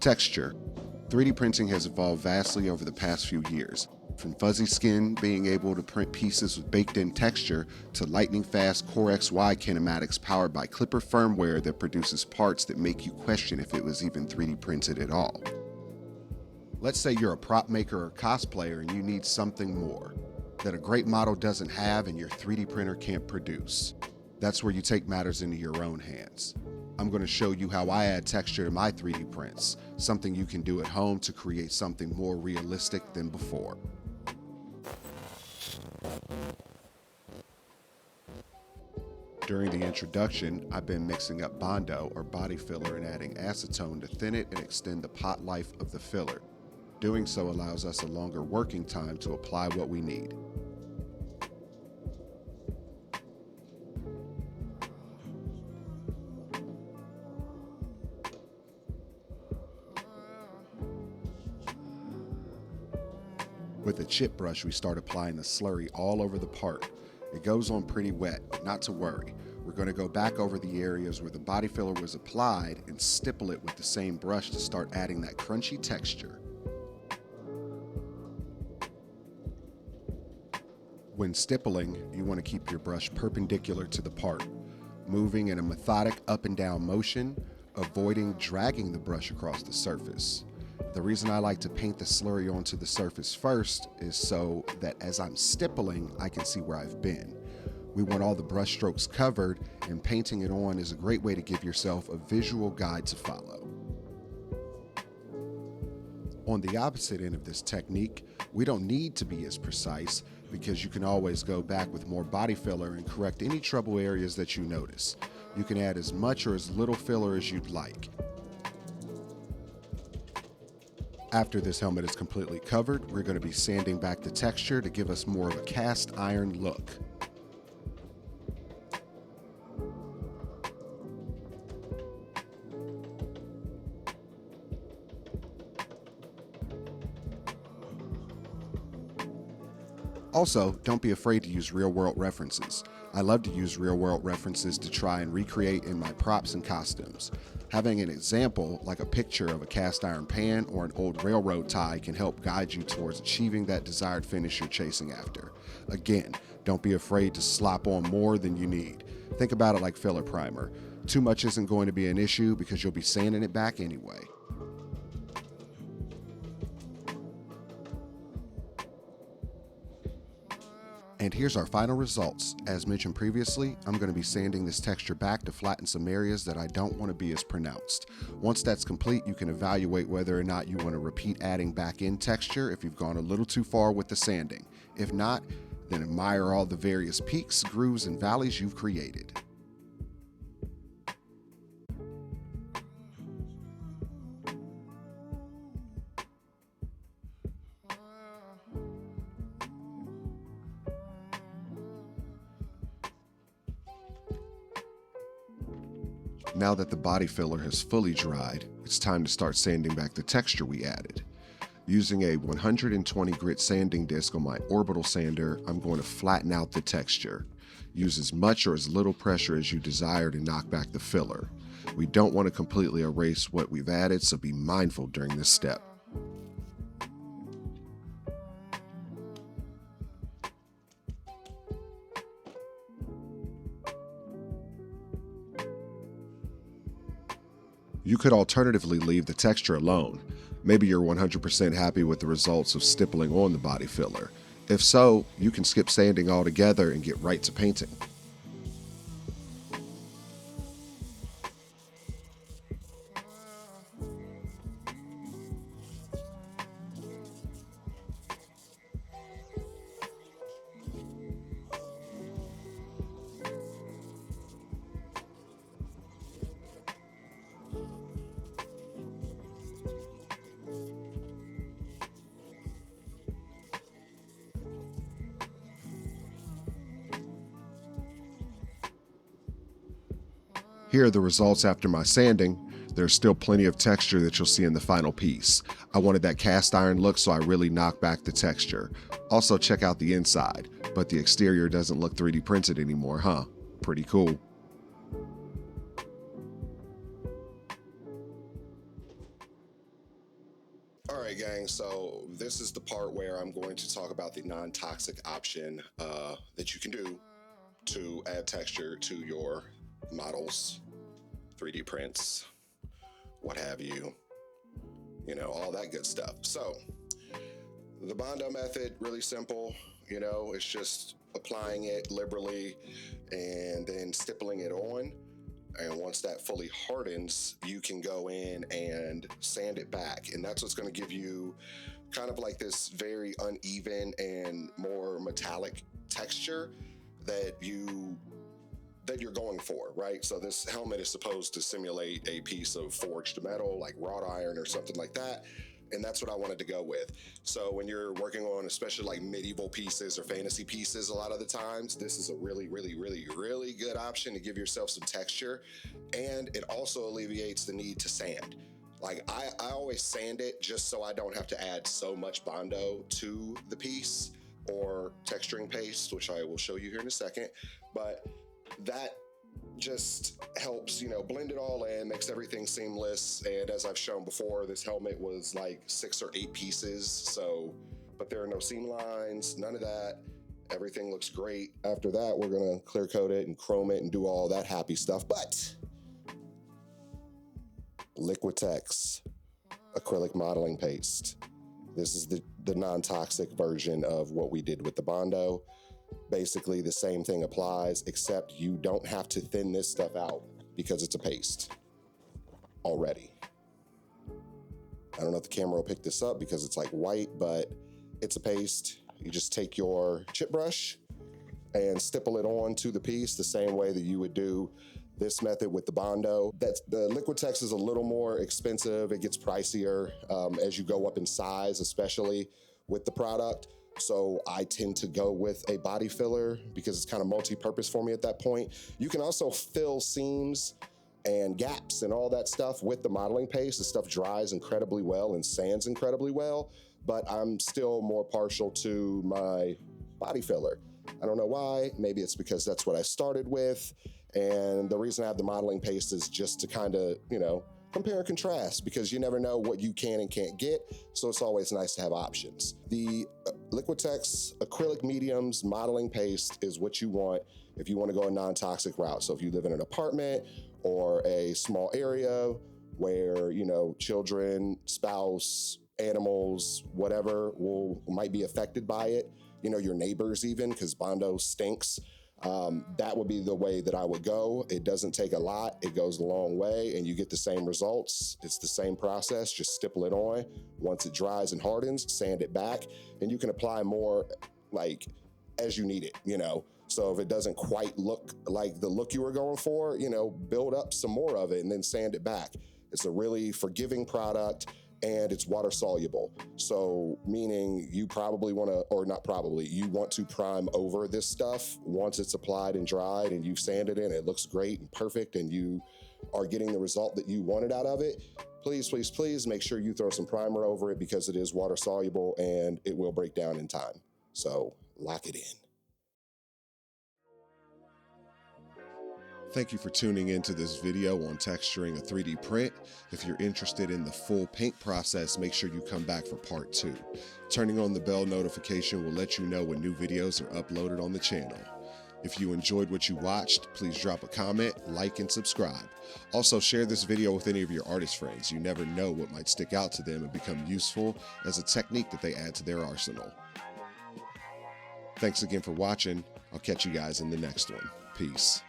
Texture. 3D printing has evolved vastly over the past few years. From fuzzy skin being able to print pieces with baked-in texture to lightning-fast Core XY kinematics powered by Clipper firmware that produces parts that make you question if it was even 3D printed at all. Let's say you're a prop maker or cosplayer and you need something more that a great model doesn't have and your 3D printer can't produce. That's where you take matters into your own hands. I'm going to show you how I add texture to my 3D prints, something you can do at home to create something more realistic than before. During the introduction, I've been mixing up Bondo or body filler and adding acetone to thin it and extend the pot life of the filler. Doing so allows us a longer working time to apply what we need. With a chip brush, we start applying the slurry all over the part. It goes on pretty wet, but not to worry. We're going to go back over the areas where the body filler was applied and stipple it with the same brush to start adding that crunchy texture. When stippling, you want to keep your brush perpendicular to the part, moving in a methodic up and down motion, avoiding dragging the brush across the surface. The reason I like to paint the slurry onto the surface first is so that as I'm stippling, I can see where I've been. We want all the brush strokes covered, and painting it on is a great way to give yourself a visual guide to follow. On the opposite end of this technique, we don't need to be as precise because you can always go back with more body filler and correct any trouble areas that you notice. You can add as much or as little filler as you'd like. After this helmet is completely covered, we're going to be sanding back the texture to give us more of a cast iron look. Also, don't be afraid to use real-world references. I love to use real-world references to try and recreate in my props and costumes. Having an example, like a picture of a cast iron pan or an old railroad tie, can help guide you towards achieving that desired finish you're chasing after. Again, don't be afraid to slop on more than you need. Think about it like filler primer. Too much isn't going to be an issue because you'll be sanding it back anyway. And here's our final results. As mentioned previously, I'm going to be sanding this texture back to flatten some areas that I don't want to be as pronounced. Once that's complete, you can evaluate whether or not you want to repeat adding back in texture if you've gone a little too far with the sanding. If not, then admire all the various peaks, grooves, and valleys you've created. Now that the body filler has fully dried, it's time to start sanding back the texture we added. Using a 120 grit sanding disc on my orbital sander, I'm going to flatten out the texture. Use as much or as little pressure as you desire to knock back the filler. We don't want to completely erase what we've added, so be mindful during this step. You could alternatively leave the texture alone. Maybe you're 100% happy with the results of stippling on the body filler. If so, you can skip sanding altogether and get right to painting. Here are the results after my sanding. There's still plenty of texture that you'll see in the final piece. I wanted that cast iron look, so I really knocked back the texture. Also check out the inside, but the exterior doesn't look 3D printed anymore, huh? Pretty cool. All right, gang, so this is the part where I'm going to talk about the non-toxic option that you can do to add texture to your models, 3D prints, what have you, all that good stuff. So the Bondo method, really simple, it's just applying it liberally and then stippling it on. And once that fully hardens, you can go in and sand it back. And that's what's going to give you kind of like this very uneven and more metallic texture that you're going for, right? So this helmet is supposed to simulate a piece of forged metal, like wrought iron or something like that. And that's what I wanted to go with. So when you're working on especially like medieval pieces or fantasy pieces, a lot of the times, this is a really, really, really, really good option to give yourself some texture. And it also alleviates the need to sand. Like I always sand it just so I don't have to add so much Bondo to the piece or texturing paste, which I will show you here in a second. But that just helps, blend it all in, makes everything seamless. And as I've shown before, this helmet was like 6 or 8 pieces. But there are no seam lines, none of that. Everything looks great. After that, we're gonna clear coat it and chrome it and do all that happy stuff. But Liquitex acrylic modeling paste. This is the non-toxic version of what we did with the Bondo. Basically the same thing applies, except you don't have to thin this stuff out because it's a paste already. I don't know if the camera will pick this up because it's like white, but it's a paste. You just take your chip brush and stipple it on to the piece the same way that you would do this method with the Bondo. The Liquitex is a little more expensive. It gets pricier as you go up in size, especially with the product. So I tend to go with a body filler because it's kind of multi-purpose for me at that point. You can also fill seams and gaps and all that stuff with the modeling paste. The stuff dries incredibly well and sands incredibly well, but I'm still more partial to my body filler. I don't know why. Maybe it's because that's what I started with. And the reason I have the modeling paste is just to kind of, compare and contrast, because you never know what you can and can't get. So it's always nice to have options. The Liquitex acrylic mediums modeling paste is what you want if you want to go a non-toxic route. So if you live in an apartment or a small area where, children, spouse, animals, whatever might be affected by it, your neighbors even, because Bondo stinks. That would be the way that I would go. It doesn't take a lot. It goes a long way and you get the same results. It's the same process, just stipple it on. Once it dries and hardens, sand it back, and you can apply more like as you need it, So if it doesn't quite look like the look you were going for, build up some more of it and then sand it back. It's a really forgiving product. And it's water soluble. So meaning you probably want to, or not probably, you want to prime over this stuff once it's applied and dried and you've sanded it and it looks great and perfect and you are getting the result that you wanted out of it. Please, please, please make sure you throw some primer over it because it is water soluble and it will break down in time. So lock it in. Thank you for tuning into this video on texturing a 3D print. If you're interested in the full paint process, make sure you come back for part 2. Turning on the bell notification will let you know when new videos are uploaded on the channel. If you enjoyed what you watched, please drop a comment, like, and subscribe. Also, share this video with any of your artist friends. You never know what might stick out to them and become useful as a technique that they add to their arsenal. Thanks again for watching. I'll catch you guys in the next one. Peace.